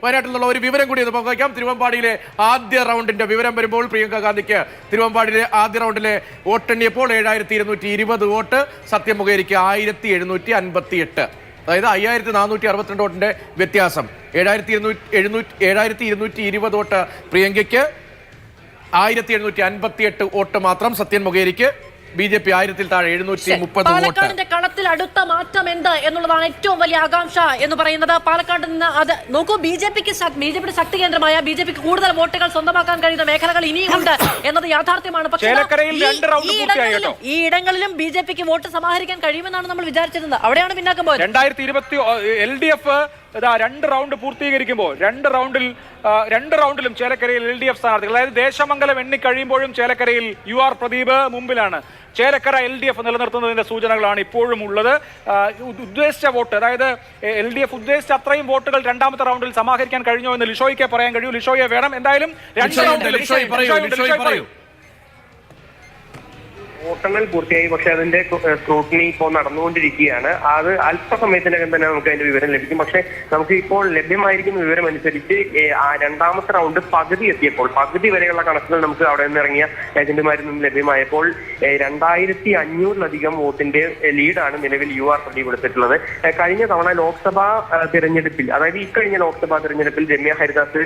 വയനാട്ടിൽ നിന്നുള്ള ഒരു വിവരം കൂടി ഒന്ന് പങ്കുവയ്ക്കാം. തിരുവമ്പാടിയിലെ ആദ്യ റൗണ്ടിന്റെ വിവരം വരുമ്പോൾ പ്രിയങ്ക ഗാന്ധിക്ക് തിരുവമ്പാടിയിലെ ആദ്യ റൗണ്ടിലെ വോട്ടെണ്ണിയപ്പോൾ 7220 വോട്ട്, സത്യം മുഖേരിക്ക് 1758, അതായത് 5462 വോട്ടിന്റെ വ്യത്യാസം. 7220 വോട്ട് പ്രിയങ്കയ്ക്ക്, 1758 വോട്ട് മാത്രം സത്യൻ മുഖേരിക്ക്. BJP 1000-ൽ താഴെ 730 പാലക്കാടിന്റെ കളത്തിൽ അടുത്ത മാറ്റം എന്ത് എന്നുള്ളതാണ് ഏറ്റവും വലിയ ആകാംക്ഷ എന്ന് പറയുന്നത്. പാലക്കാട് നിന്ന് അത് നോക്കൂ, ബിജെപിയുടെ ശക്തി കേന്ദ്രമായ ബിജെപിക്ക് കൂടുതൽ വോട്ടുകൾ സ്വന്തമാക്കാൻ കഴിയുന്ന മേഖലകൾ ഇനിയുമുണ്ട് എന്നത് യാഥാർത്ഥ്യമാണ്. പക്ഷേ ഈ ഇടങ്ങളിലും ബിജെപിക്ക് വോട്ട് സമാഹരിക്കാൻ കഴിയുമെന്നാണ് നമ്മൾ വിചാരിച്ചിരുന്നത്. അവിടെയാണ് പിന്നാക്കം പോയത്. 2020 LDF 2 റൗണ്ട് പൂർത്തീകരിക്കുമ്പോൾ 2 റൗണ്ടിലും ചേലക്കരയിൽ LDF സ്ഥാനാർത്ഥികൾ, അതായത് ദേശമംഗലം എണ്ണിക്കഴിയുമ്പോഴും ചേലക്കരയിൽ UR പ്രദീപ് മുമ്പിലാണ്. ചേലക്കര LDF നിലനിർത്തുന്നതിന്റെ സൂചനകളാണ് ഇപ്പോഴും ഉള്ളത്. ഉദ്ദേശിച്ച വോട്ട്, അതായത് LDF ഉദ്ദേശിച്ച അത്രയും വോട്ടുകൾ രണ്ടാമത്തെ റൗണ്ടിൽ സമാഹരിക്കാൻ കഴിഞ്ഞോ എന്ന് ലിഷോയ്ക്ക് പറയാൻ കഴിയൂ. ലിഷോയെ വേണം എന്തായാലും 2 റൗണ്ടിൽ. വോട്ടെണ്ണൽ പൂർത്തിയായി, പക്ഷെ അതിന്റെ സ്ക്രൂട്ടിനി ഇപ്പോൾ നടന്നുകൊണ്ടിരിക്കുകയാണ്. അത് അല്പസമയത്തിനകം തന്നെ നമുക്ക് അതിന്റെ വിവരം ലഭിക്കും. പക്ഷെ നമുക്ക് ഇപ്പോൾ ലഭ്യമായിരിക്കുന്ന വിവരം അനുസരിച്ച് രണ്ടാമത്തെ റൗണ്ട് പകുതി വരെയുള്ള കണക്കുകൾ നമുക്ക് അവിടെ നിന്ന് ഇറങ്ങിയ ഏജന്റുമാരിൽ നിന്നും ലഭ്യമായപ്പോൾ 2500-ലധികം വോട്ടിന്റെ ലീഡാണ് നിലവിൽ UR പ്രദീപ് എടുത്തിട്ടുള്ളത്. കഴിഞ്ഞ തവണ ലോക്സഭാ തിരഞ്ഞെടുപ്പിൽ, അതായത് ഇക്കഴിഞ്ഞ ലോക്സഭാ തിരഞ്ഞെടുപ്പിൽ രമ്യ ഹരിദാസ്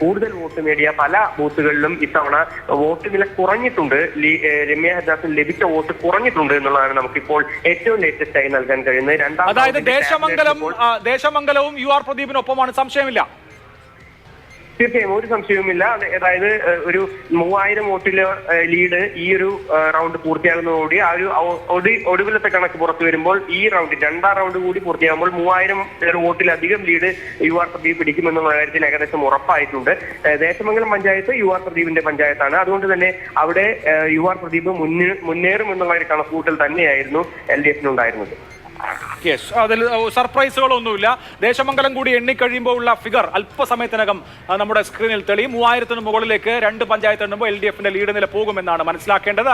കൂടുതൽ വോട്ട് നേടിയ പല ബൂത്തുകളിലും ഇത്തവണ വോട്ട് നില കുറഞ്ഞിട്ടുണ്ട്. രമ്യ ഹരിദാസിന് ലഭിച്ച വോട്ട് കുറഞ്ഞിട്ടുണ്ട് എന്നുള്ളതാണ് നമുക്കിപ്പോൾ ഏറ്റവും ലേറ്റസ്റ്റ് ആയി നൽകാൻ കഴിയുന്നത്. അതായത് ദേശമംഗലവും UR പ്രദീപിനൊപ്പമാണ്, സംശയമില്ല. തീർച്ചയായും ഒരു സംശയവുമില്ല. അതായത് ഒരു 3000 വോട്ടിലെ ലീഡ് ഈ ഒരു റൗണ്ട് പൂർത്തിയാകുന്നതോടുകൂടി ആ ഒരു ഒടുവിലത്തെ കണക്ക് പുറത്തു വരുമ്പോൾ ഈ റൗണ്ട് 2ാം റൗണ്ട് കൂടി പൂർത്തിയാകുമ്പോൾ 3000 വോട്ടിലധികം ലീഡ് UR പ്രദീപ് പിടിക്കുമെന്നുള്ള കാര്യത്തിൽ ഏകദേശം ഉറപ്പായിട്ടുണ്ട്. ദേശമംഗലം പഞ്ചായത്ത് UR പ്രദീപിന്റെ പഞ്ചായത്താണ്. അതുകൊണ്ട് തന്നെ അവിടെ UR പ്രദീപ് മുന്നേറുമെന്നുള്ള ഒരു കണക്കുകൂട്ടൽ തന്നെയായിരുന്നു LDF-നുണ്ടായിരുന്നത്. അതിൽ സർപ്രൈസുകളൊന്നുമില്ല. ദേശമംഗലം കൂടി എണ്ണിക്കഴിയുമ്പോൾ ഉള്ള ഫിഗർ അല്പസമയത്തിനകം നമ്മുടെ സ്ക്രീനിൽ തെളിയും. 3000-ന് മുകളിലേക്ക് 2 പഞ്ചായത്ത് എണ്ണുമ്പോൾ LDF-ന്റെ ലീഡ് നില പോകുമെന്നാണ് മനസ്സിലാക്കേണ്ടത്.